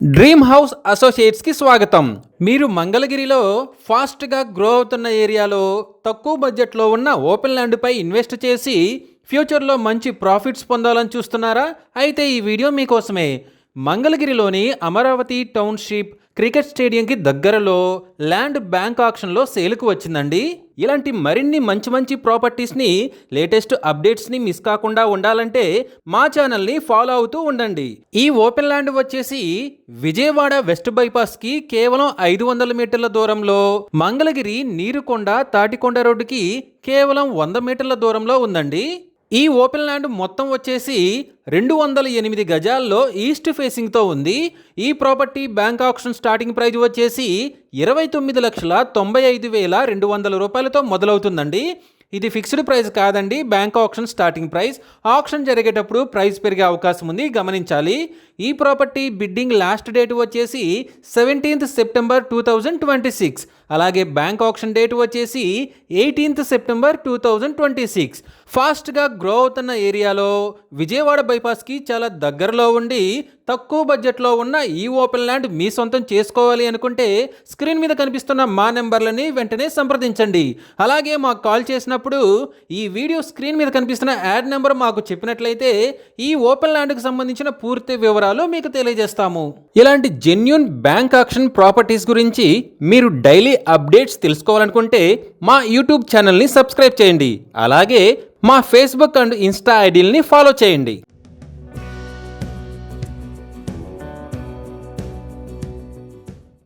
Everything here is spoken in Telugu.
డ్రీమ్ హౌస్ అసోసియేట్స్కి స్వాగతం. మీరు మంగళగిరిలో ఫాస్ట్గా గ్రో అవుతున్న ఏరియాలో తక్కువ బడ్జెట్లో ఉన్న ఓపెన్ ల్యాండ్పై ఇన్వెస్ట్ చేసి ఫ్యూచర్లో మంచి ప్రాఫిట్స్ పొందాలని చూస్తున్నారా? అయితే ఈ వీడియో మీకోసమే. మంగళగిరిలోని అమరావతి టౌన్షిప్ క్రికెట్ స్టేడియంకి దగ్గరలో ల్యాండ్ బ్యాంక్ ఆక్షన్లో సేల్కు వచ్చిందండి. ఇలాంటి మరిన్ని మంచి మంచి ప్రాపర్టీస్ని, లేటెస్ట్ అప్డేట్స్ని మిస్ కాకుండా ఉండాలంటే మా ఛానల్ని ఫాలో అవుతూ ఉండండి. ఈ ఓపెన్ ల్యాండ్ వచ్చేసి విజయవాడ వెస్ట్ బైపాస్కి కేవలం 500 మీటర్ల దూరంలో, మంగళగిరి నీరుకొండ తాటికొండ రోడ్డుకి కేవలం 100 మీటర్ల దూరంలో ఉందండి. ఈ ఓపెన్ ల్యాండ్ మొత్తం వచ్చేసి 208 గజాల్లో ఈస్ట్ ఫేసింగ్తో ఉంది. ఈ property bank auction starting price వచ్చేసి 29,95,200 రూపాయలతో మొదలవుతుందండి. ఇది ఫిక్స్డ్ ప్రైస్ కాదండి, bank auction starting price. Auction జరిగేటప్పుడు ప్రైస్ పెరిగే అవకాశం ఉంది, గమనించాలి. ఈ ప్రాపర్టీ బిడ్డింగ్ లాస్ట్ డేట్ వచ్చేసి 17th సెప్టెంబర్ 2026. అలాగే బ్యాంక్ ఆక్షన్ డేట్ వచ్చేసి 18th సెప్టెంబర్ 2026. ఫాస్ట్గా గ్రో అవుతున్న ఏరియాలో విజయవాడ బైపాస్కి చాలా దగ్గరలో ఉండి తక్కువ బడ్జెట్లో ఉన్న ఈ ఓపెన్ ల్యాండ్ మీ సొంతం చేసుకోవాలి అనుకుంటే స్క్రీన్ మీద కనిపిస్తున్న మా నెంబర్లని వెంటనే సంప్రదించండి. అలాగే మాకు కాల్ చేసినప్పుడు ఈ వీడియో స్క్రీన్ మీద కనిపిస్తున్న యాడ్ నెంబర్ మాకు చెప్పినట్లయితే ఈ ఓపెన్ ల్యాండ్కి సంబంధించిన పూర్తి వివరాలు మీకు తెలియజేస్తాము. ఇలాంటి జెన్యూన్ బ్యాంక్ ఆక్షన్ ప్రాపర్టీస్ గురించి మీరు డైలీ అప్డేట్స్ తెలుసుకోవాలనుకుంటే మా యూట్యూబ్ ఛానల్ని సబ్స్క్రైబ్ చేయండి. అలాగే మా ఫేస్బుక్ అండ్ ఇన్స్టా ఐడీలని ఫాలో చేయండి.